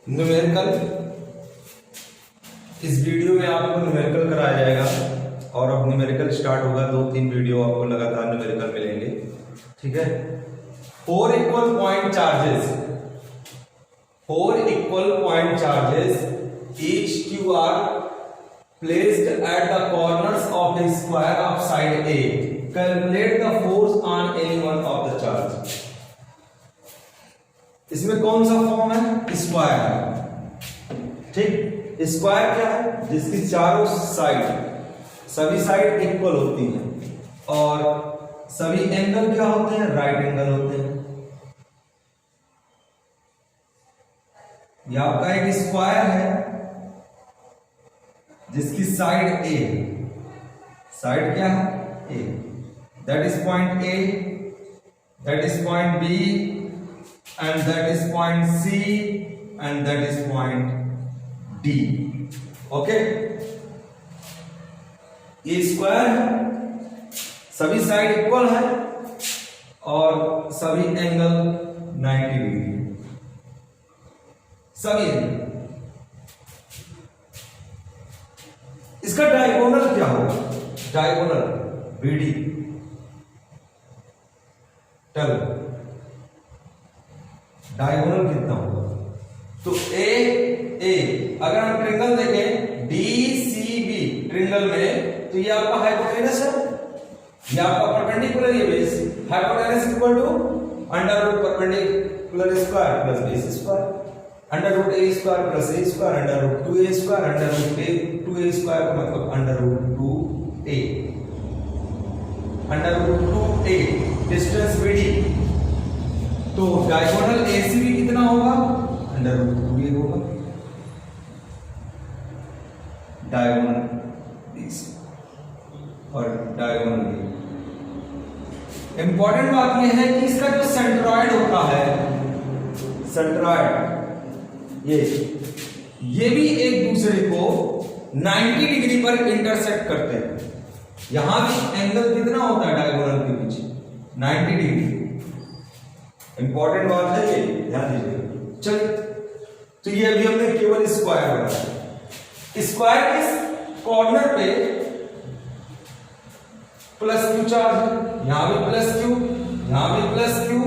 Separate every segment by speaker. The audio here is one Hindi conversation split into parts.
Speaker 1: न्यूमेरिकल। इस वीडियो में आपको न्यूमेरिकल कराया जाएगा और अब न्यूमेरिकल स्टार्ट होगा। 2-3 वीडियो आपको लगातार न्यूमेरिकल मिलेंगे, ठीक है। 4 equal point charges each q are placed at the corners of a square of side A. Calculate the force on any one of the charge. इसमें कौन सा फॉर्म है? स्क्वायर है, ठीक। स्क्वायर क्या है? जिसकी चारों साइड, सभी साइड इक्वल होती हैं और सभी एंगल क्या होते हैं? राइट एंगल होते हैं। यह आपका एक स्क्वायर है जिसकी साइड ए, साइड क्या है? A. That is point A, that is point B, and that is point C, and that is point D. Okay? ये स्क्वायर है, सभी साइड इक्वल है और सभी एंगल 90 डिग्री है, सभी एंगल। इसका डायगोनल क्या होगा? डायगोनल BD टल डायगोनल कितना होगा? तो ए अगर हम ट्रिंगल देखें DCB ट्रिंगल में, तो ये आपका हाइपोटेनस है, ये आपका परपेंडिकुलर ये base. Hypotenuse equal to under root perpendicular square plus base square, under root a square plus a square, under root 2a square, under root a 2a square का मतलब under root 2a, under root 2a distance BD। तो डायगोनल ACB कितना होगा? अंडर रूट 2a होगा। डायगोनल BC और डायगोनल B। इंपॉर्टेंट बात यह है कि इसका जो सेंट्रॉइड होता है, सेंट्रॉइड ये भी एक दूसरे को 90 डिग्री पर इंटरसेक्ट करते हैं। यहां भी एंगल कितना होता है डायगोनल के पीछे? 90 डिग्री। इंपॉर्टेंट बात है ये, ध्यान दीजिए। चलिए, तो ये अभी हमने केवल स्क्वायर बनाया। स्क्वायर के कॉर्नर पे प्लस क्यू चार्ज है, यहां भी प्लस क्यू, यहां भी प्लस क्यू,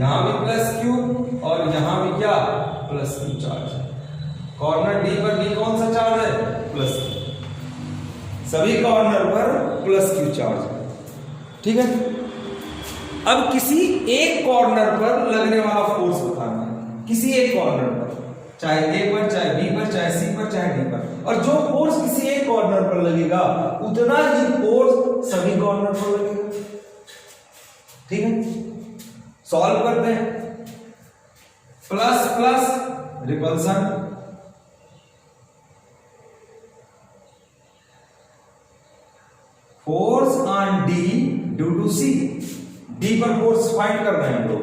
Speaker 1: यहां भी प्लस क्यू और यहां भी क्या? प्लस क्यू चार्ज है। कॉर्नर डी पर भी कौन सा चार्ज है? Plus Q. सभी कॉर्नर पर प्लस क्यू चार्ज है, ठीक है। अब किसी एक कॉर्नर पर लगने वाला फोर्स बताना है, किसी एक कॉर्नर पर, चाहे ए पर, चाहे बी पर, चाहे सी पर, चाहे डी पर। और जो फोर्स किसी एक कॉर्नर पर लगेगा उतना ही फोर्स सभी कॉर्नर पर लगेगा, ठीक है। सॉल्व करते हैं। Plus plus repulsion, force on D due to C. D पर फोर्स फाइंड कर रहे हैं हम लोग,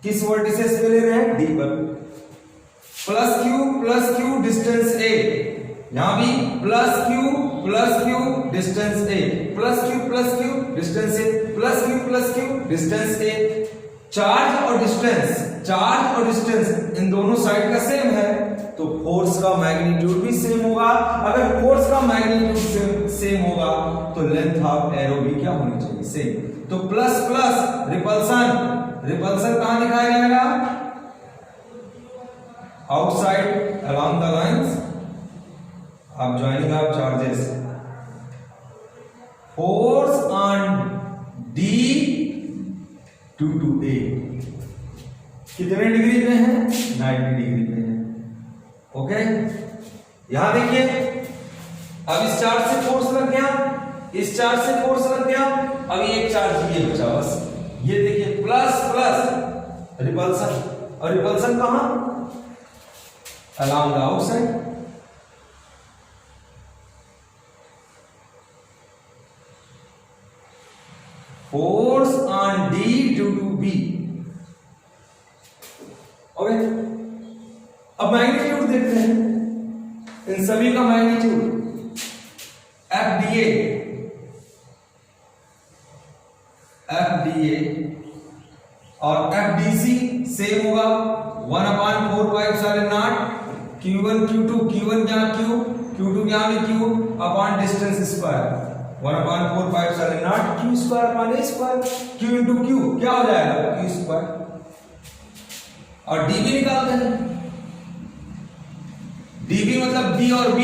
Speaker 1: किस वर्टिसेस पे ले रहे हैं? डी पर। प्लस क्यू डिस्टेंस ए, यहां भी प्लस क्यू डिस्टेंस ए, प्लस क्यू डिस्टेंस ए, प्लस क्यू डिस्टेंस ए। चार्ज और डिस्टेंस इन दोनों साइड का सेम है, तो फोर्स का मैग्नीट्यूड भी सेम होगा। अगर फोर्स का मैग्नीट्यूड सेम होगा तो लेंथ ऑफ एरो भी क्या होनी चाहिए? सेम। तो प्लस प्लस रिपल्सन कहां दिखाया जाएगा? Outside along the lines of joining of charges. Force on D due to A कितने डिग्री पे है? 90 डिग्री पे है, ओके। यहां देखिए, अब इस चार्ज से फोर्स लग गया, इस चार्ज से फोर्स लग गया, अभी एक चार्ज ये बचा बस। ये देखिए प्लस प्लस रिपल्सन, और रिपल्सन कहां? Along the outside. Force on D due to B, okay. अब मैग्नीट्यूड देखते हैं, इन सभी का मैग्नीट्यूड FDA और FDC सेम होगा 1/4 pi epsilon not Q1 Q2 Q1 क्या Q Q2 क्या भी Q upon distance square 1/4 pi epsilon not Q square upon A square Q into Q क्या हो जाएगा Q स्क्वायर और dB निकालते हैं। dB मतलब D और B,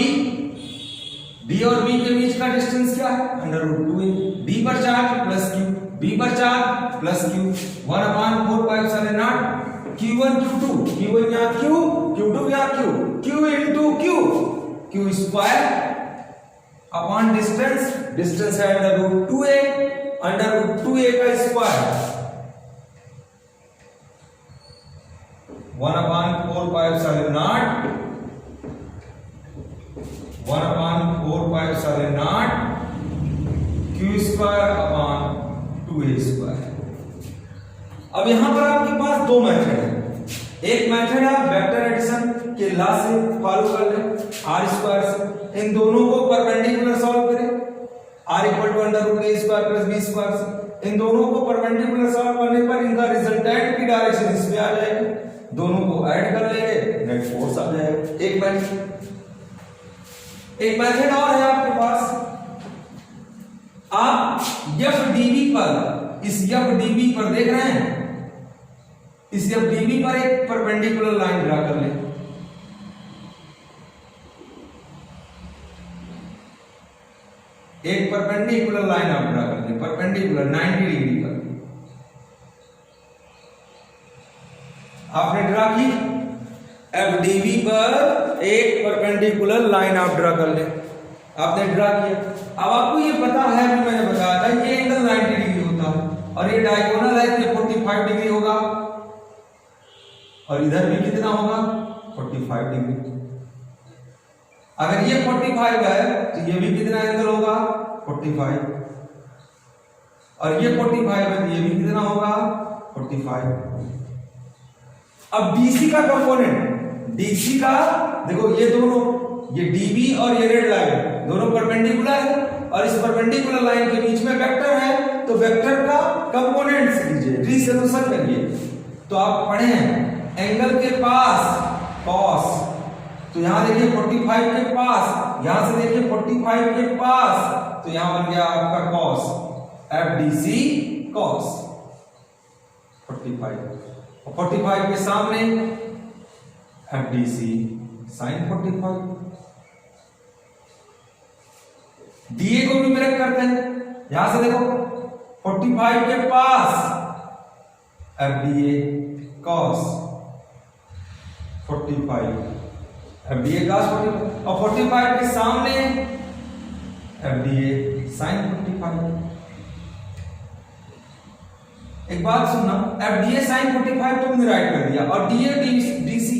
Speaker 1: D और B के बीच का डिस्टेंस क्या है √2a। D पर चार्ज प्लस Q, B पर charge plus Q 1/4 pi epsilon not Q1 Q2 Q1 यहाँ Q Q2 यहाँ Q Q into Q Q square upon distance, distance है √2a, √2a का square 1/4 pi epsilon not 1/4 pi epsilon not Q square upon 2a square. अब यहां पर आपके पास दो मेथड है। एक मेथड आप वेक्टर एडिशन के लॉ से फॉलो कर लें r स्क्वायर से, इन दोनों को परपेंडिकुलर सॉल्व करें r √a square plus b square से। इन दोनों को परपेंडिकुलर सॉल्व करने पर इनका रिजल्टेंट की डायरेक्शन इसमें आ जाएगी, दोनों को ऐड कर लेंगे नेट फोर्स आ जाएगा। एक मेथड और है आपके पास, आप FDB पर, इस FDB पर देख रहे हैं, इस FDB पर एक परपेंडिकुलर लाइन ड्रा कर लें। एक परपेंडिकुलर लाइन आप ड्रा कर लें, परपेंडिकुलर 90 डिग्री पर आपने ड्रा की। FDB पर एक परपेंडिकुलर लाइन आप ड्रा कर लें, आपने ड्रा किया। अब आपको ये पता है कि मैंने बताया था ये एंगल 90 डिग्री होता है और ये डायगोनल है तो 45 डिग्री होगा और इधर भी कितना होगा 45 डिग्री। अगर ये 45 है तो ये भी कितना एंगल होगा 45 और ये 45 है तो ये भी कितना होगा 45। अब DC का कंपोनेंट, DC का देखो ये दोनों, ये DB और ये रेड लाइन दोनों परपेंडिकुलर है और इस परपेंडिकुलर लाइन के बीच में वेक्टर है, तो वेक्टर का कंपोनेंट्स लीजिए, रीसोल्यूशन करिए। तो आप पढ़े हैं एंगल के पास cos, तो यहां देखिए 45 के पास, यहां से देखिए 45 के पास, तो यहां बन गया आपका cos, FDC cos 45 और 45 के सामने FDC sin 45। DA को भी ब्रेक करते हैं, यहां से देखो 45 के पास FDA cos 45, FDA cos 45 और 45 के सामने FDA sin 45। एक बात सुनना, FDA sin 45 तुमने राइट कर दिया और DA DC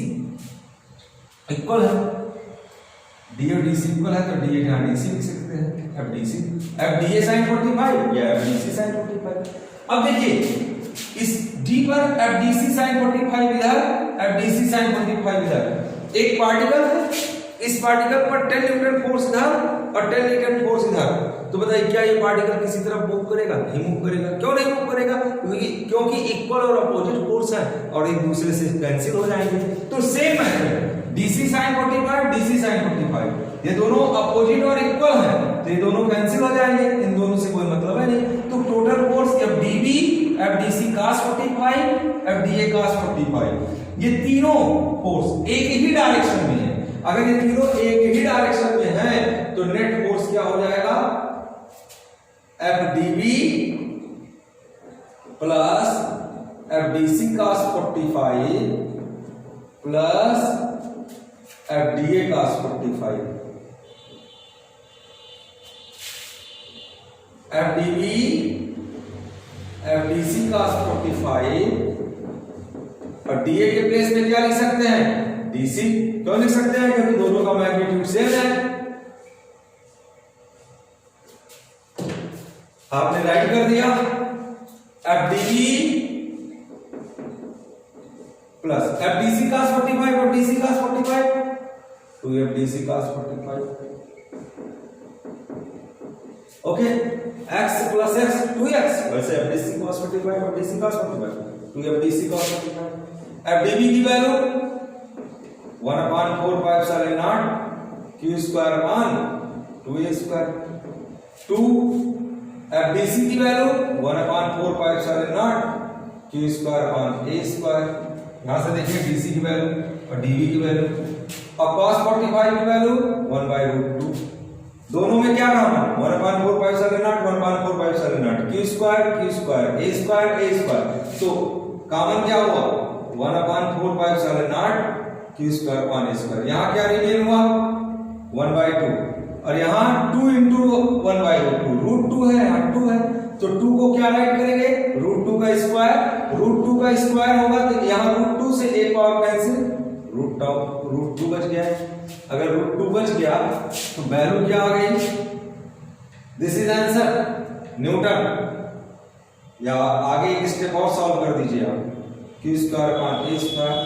Speaker 1: इक्वल है, DA DC इक्वल है तो DA यहाँ DC लिख सकते हैं FDC, FDA sin 45 या FDC sin 45। अब देखिए इस D पर FDC sin 45 इधर, FDC sin 45 इधर, एक पार्टिकल है, इस पार्टिकल पर 10 न्यूटन फोर्स इधर और 10 न्यूटन फोर्स इधर, तो बताइए क्या ये पार्टिकल किसी तरफ मूव करेगा? नहीं मूव करेगा। क्यों नहीं मूव करेगा? क्योंकि इक्वल और अपोजिट फोर्स है और एक दूसरे से कैंसिल हो जाएंगे। तो same method DC sin 45 DC sin 45, ये दोनों अपोजिट और इक्वल है तो ये दोनों कैंसिल हो जाएंगे, इन दोनों से कोई मतलब है नहीं। तो total force FDB FDC cos 45 FDA cos 45, ये तीनों फोर्स एक ही डायरेक्शन में है। अगर ये तीनों एक ही डायरेक्शन में है तो नेट फोर्स क्या हो जाएगा FDB plus FDC cos 45 plus FDA cos 45। FDB FDC cos 45 और DA के प्लेस में क्या लिख सकते हैं DC। क्यों लिख सकते हैं? क्योंकि दोनों का मैग्नीट्यूड सेम है। आपने राइट कर दिया FDB प्लस FDC cos 45 और DC cos 45 to FDC cos 45। Okay, x plus x 2x, वैसे FDC cos 45 और DC cos 45 to FDC cos 45। FDB की value 1/4 pi epsilon not q square upon 2a square. 2 FDC की value 1/4 pi epsilon not q square upon a square. यहां से देखिए DC की वैल्यू और dV की वैल्यू और cos 45 की वैल्यू 1/√2। दोनों में क्या common 1/4 pi epsilon not 1/4 pi epsilon not q square a square. तो कॉमन क्या हुआ 1/4 pi epsilon not q square upon a square. यहां क्या रिमेन हुआ 1/2 और यहां 2 into 1/2 √2 है, यहां 2 है तो 2 को क्या राइट करेंगे √2 का स्क्वायर होगा तो यहां √2 से एक पावर कैंसिल √2 बच गया। अगर √2 बच गया तो वैल्यू क्या आ गई, दिस इज आंसर न्यूटन। या आगे एक स्टेप और सॉल्व कर दीजिए आप q square upon a square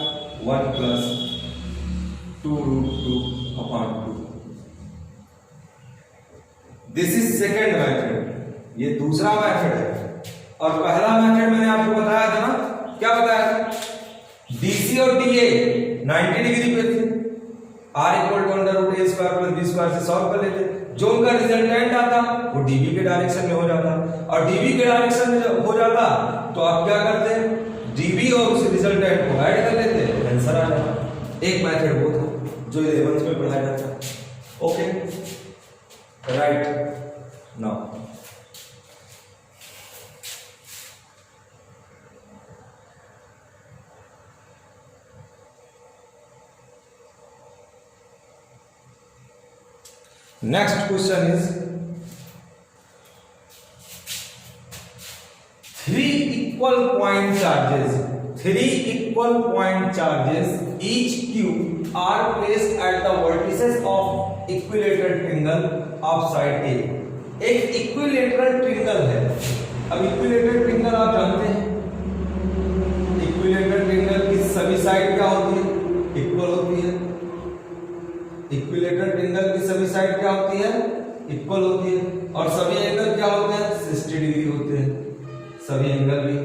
Speaker 1: 1 plus 2√2 upon 2। This is second method, ये दूसरा मेथड है। और पहला मेथड मैंने आपको बताया था ना, क्या बताया था, DC और DA 90 डिग्री पे थे, R = √a square plus b square से सॉल्व कर लेते। जो उनका रिजल्टेंट आता वो DB के डायरेक्शन में हो जाता और DB के डायरेक्शन में हो जाता तो आप क्या करते DB और उस रिजल्टेंट को ऐड कर लेते, आंसर आ जाता। एक मेथड वो था जो 11th में पढ़ाया जाता। Okay right now next question is three equal point charges each q are placed at the vertices of equilateral triangle of side A। एक इक्विलेटरल ट्रायंगल है। अब इक्विलेटरल ट्रायंगल आप जानते हैं, इक्विलेटरल ट्रायंगल की सभी साइड क्या होती है, इक्वल होती है। इक्विलेटरल ट्रायंगल की सभी साइड क्या होती है, इक्वल होती है और सभी एंगल क्या होते हैं 60 डिग्री होते हैं, सभी एंगल भी।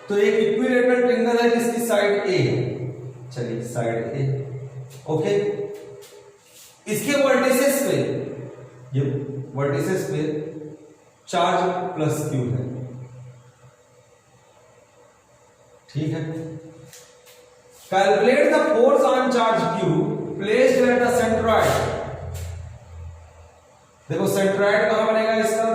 Speaker 1: तो एक इक्विलेटरल ट्रायंगल है जिसकी साइड A है, चलिए साइड A ओके। इसके वर्टिसेस पे, ये वर्टिसेस पे चार्ज प्लस q है, ठीक है। Calculate the force on charge q placed at the centroid. देखो सेंट्रॉइड कहां बनेगा इसका,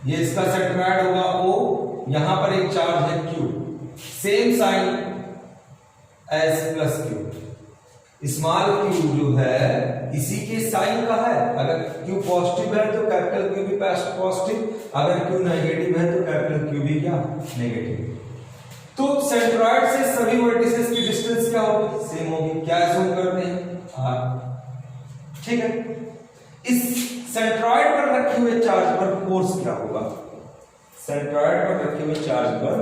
Speaker 1: ये इसका सेंट्रॉइड होगा O, यहां पर एक चार्ज है Q, same sign as plus Q। Small q जो है इसी के साइन का है, अगर q पॉजिटिव है तो कैपिटल Q भी पॉजिटिव, अगर q नेगेटिव है तो कैपिटल Q भी क्या नेगेटिव। तो सेंट्रॉइड से सभी वर्टिसेस की डिस्टेंस क्या होगी, सेम होगी। क्या एज्यूम करते हैं r, ठीक है। इस सेंट्रॉइड पर रखे हुए चार्ज पर फोर्स क्या होगा, सेंट्रॉइड पर रखे हुए चार्ज पर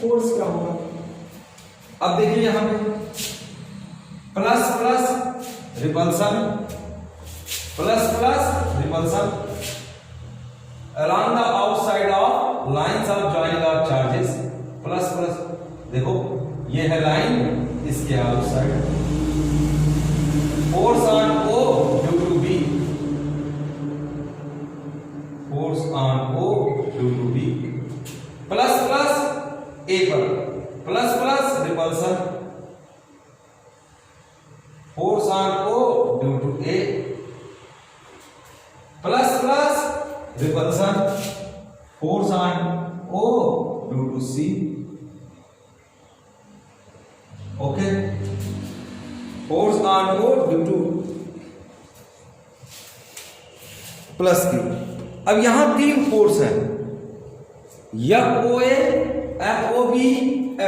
Speaker 1: फोर्स क्या होगा। अब देखिए यहां पे plus plus repulsion, plus plus repulsion along the outside of lines of joining of charges, plus plus. देखो ये है लाइन, इसके outside force on O due to B, force on O due to B, plus plus A पर, plus plus repulsion, force on O due to A, plus plus repulsion, force on O due to C। Okay, force on O due to plus Q। अब यहां तीन फोर्स है, FOA, FOB,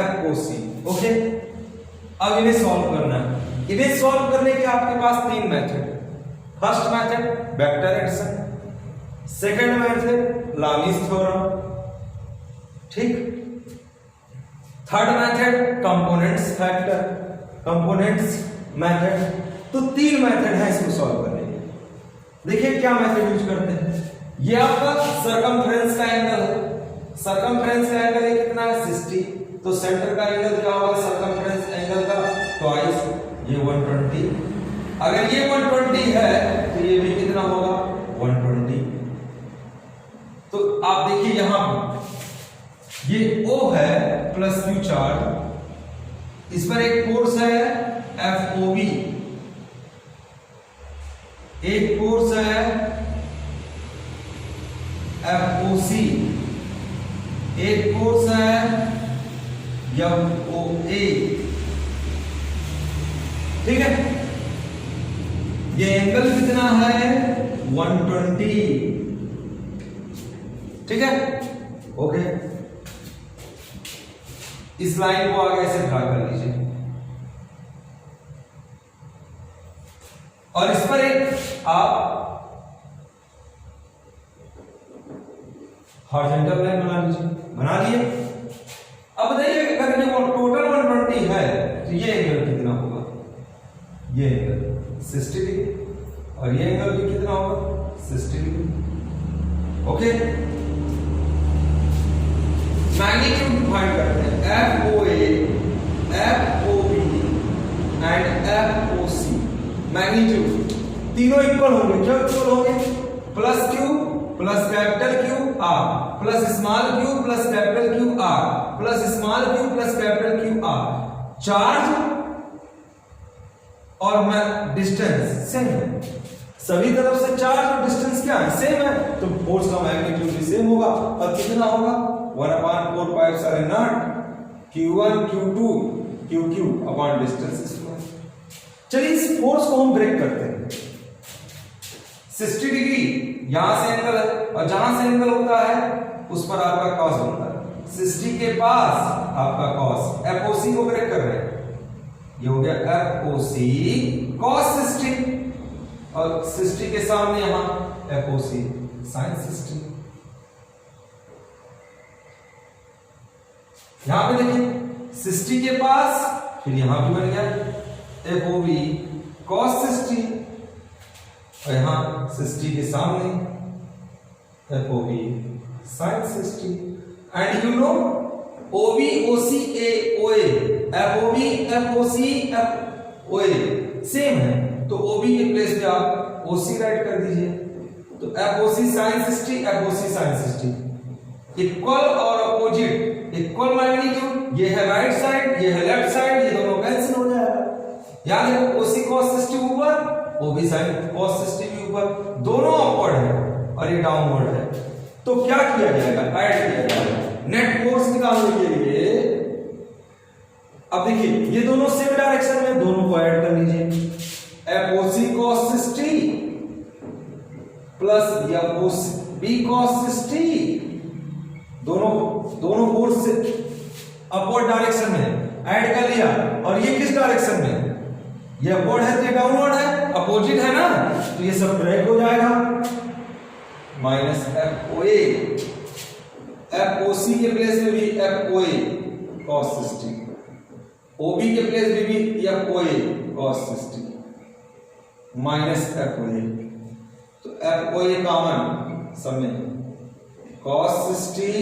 Speaker 1: FOC। ओके, अब इन्हें सॉल्व करना है। इन्हें सॉल्व करने के आपके पास तीन method, first method vector addition, second method Lami's theorem, ठीक, third method components factor, components method. तो तीन मेथड है इसको सॉल्व करने के। देखिए क्या मेथड यूज करते हैं, ये आपका सरकमफ्रेंस का एंगल है। सरकमफ्रेंस का एंगल कितना है 60, तो सेंटर का एंगल क्या होगा सरकमफ्रेंस एंगल का ट्वाइस ये 120। अगर ये 120 है तो ये भी कितना होगा 120। तो आप देखिए यहां पर ये O है प्लस Q चार्ज, इस पर एक फोर्स है FOB, एक फोर्स है FOC, एक फोर्स है FOA। ठीक है, ये एंगल कितना है 120। ठीक है, ओके। इस लाइन को आगे ऐसे ड्रा कर लीजिए और इस पर एक आप हॉरिजॉन्टल लाइन बना लीजिए। बना लिए। अब बताइए अगर ये टोटल 120 है तो ये एंगल कितना होगा, ये एंगल 60 डिग्री और ये एंगल भी कितना होगा 60 डिग्री। ओके, मैग्नीट्यूड फाइंड करते हैं FOA, FOB and FOC। Magnitude तीनों इक्वल होंगे, क्यों इक्वल होंगे, plus Q plus capital Q R plus small q plus capital Q R plus small q plus capital Q R। Charge और डिस्टेंस सेम है, सभी तरफ से चार्ज और डिस्टेंस क्या है सेम है, तो फोर्स का मैग्नीट्यूड भी सेम होगा। और कितना होगा 1/4 pi sine not Q1 Q2 QQ upon distance square. चलिए इस फोर्स को हम ब्रेक करते हैं। 60 डिग्री यहां से एंगल है और जहां से एंगल होता है उस पर आपका कॉस बनता है। 60 के पास आपका कॉस, FOC को ब्रेक कर रहे हैं, ये हो गया FOC cos 60 और 60 के सामने यहां FOC sin 60। यहां पे देखिए 60 के पास फिर यहां भी बन गया FOB cos 60 और यहां 60 के सामने FOB sin 60। And you know OB OC OA, FOB FOC FOA same है, तो OB के प्लेस पे आप OC राइट कर दीजिए, तो FOC sin 60 FOC sin 60 equal और अपोजिट, इक्वल मैग्नीट्यूड, ये है राइट साइड ये है लेफ्ट साइड, ये दोनों कैंसिल हो जाएगा। याद है OC cos 60 ऊपर OB sin cos 60 भी ऊपर, दोनों अपवर्ड है और ये डाउनवर्ड है, तो क्या किया जाएगा ऐड किया जाएगा नेट फोर्स निकालने के लिए। अब देखिए ये दोनों सेम डायरेक्शन में, दोनों को ऐड कर लीजिए, FOC cos 60 plus FOB cos 60, दोनों फोर्स से अपवर्ड डायरेक्शन में ऐड कर लिया। और ये किस डायरेक्शन में, ये अपवर्ड है तो ये डाउनवर्ड है, अपोजिट है ना, तो ये सब ब्रेक हो जाएगा। माइनस FOA, FOC के प्लेस में भी FOA cos 60, OB के प्लेस में भी FOA cos 60 माइनस FOA, तो FOA कॉमन सब में cos 60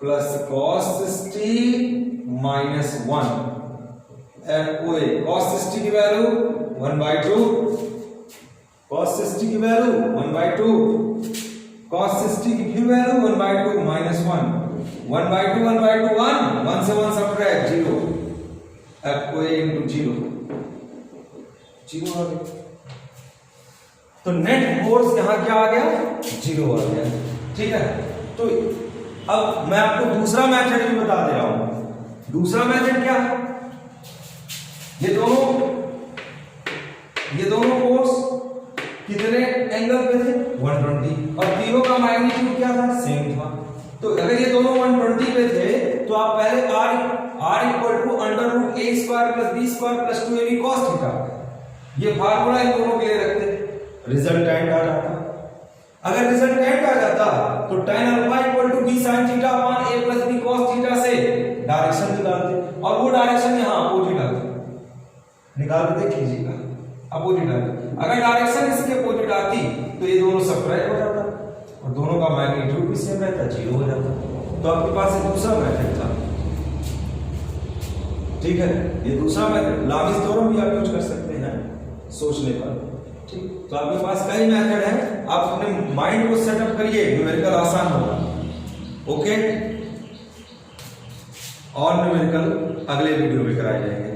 Speaker 1: plus cos 60 minus 1, FOA cos 60 की वैल्यू 1/2, cos 60 की वैल्यू 1/2, cos 60 की फिर वैल्यू 1/2 माइनस 1, 1/2 1/2 1 से 1 सब्ट्रैक्ट 0, FOA into 0 आ गया, तो नेट फोर्स यहां क्या आ गया 0 आ गया। ठीक है, तो अब मैं आपको दूसरा मेथड भी बता दे रहा हूं। दूसरा मेथड क्या है, ये दोनों फोर्स कितने एंगल पे थे 120 और तीनों का मैग्नीट्यूड क्या था सेम था। तो अगर ये दोनों 120 पे थे तो आप पहले r equal to under root a square plus b square plus 2ab cos theta, ये फार्मूला इन दोनों के लिए रखते, रिजल्टेंट आ जाता। अगर रिजल्टेंट आ जाता तो tan alpha equal to b sin theta upon a plus b cos theta से डायरेक्शन निकालते और वो डायरेक्शन यहां अपोजिट आती, निकाल के देख लीजिएगा अपोजिट आती। अगर डायरेक्शन इसके अपोजिट आती तो ये दोनों सब्ट्रैक्ट हो जाता, तो दोनों का मैग्नीट्यूड भी सेम रहता है, 0 हो जाता है। तो आपके पास एक दूसरा मेथड था, ठीक है, ये दूसरा मेथड लामिस थ्योरम भी आप यूज कर सकते हैं सोचने पर, ठीक। तो आपके पास कई मेथड है, आप अपने माइंड को सेटअप करिए, न्यूमेरिकल आसान होगा। ओके, और न्यूमेरिकल अगले वीडियो में कराए जाएंगे।